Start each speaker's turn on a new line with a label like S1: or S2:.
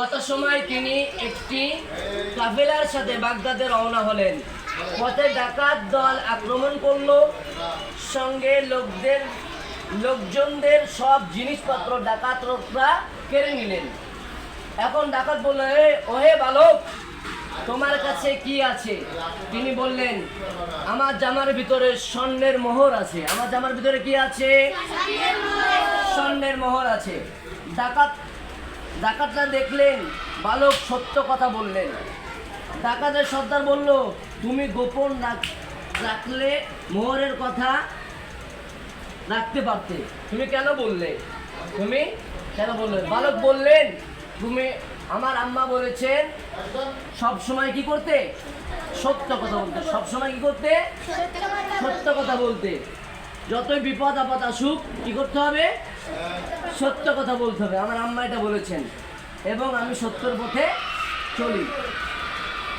S1: কত সময় তিনি একটি কাফেলার সাথে বাগদাদে রওনা হলেন। পথে ডাকাত দল আক্রমণ করলো। সঙ্গে লোকজনদের সব জিনিসপত্র ডাকাতরা কেড়ে নিলেন। এখন ডাকাত বলল, ওহে বালক, তোমার কাছে কি আছে? তিনি বললেন, আমার জামার ভিতরে স্বর্ণের মোহর আছে। আমার জামার ভিতরে কি আছে? স্বর্ণের মোহর আছে। ডাকাতরা দেখলেন বালক সত্য কথা বললেন। ডাকাতের সর্দার বলল, তুমি গোপন রাখলে মোহরের কথা রাখতে পারতে, তুমি কেন বললে? বালক বললেন, তুমি আমার আম্মা বলেছেন সব সময় কি করতে? সত্য কথা বলতে। সব সময় কি করতে? সত্য কথা বলতে। যতই বিপদ আপদ আসুক কি করতে হবে? সত্য কথা বলতে হবে। আমার আম্মা এটা বলেছেন এবং আমি সত্যর পথে চলি।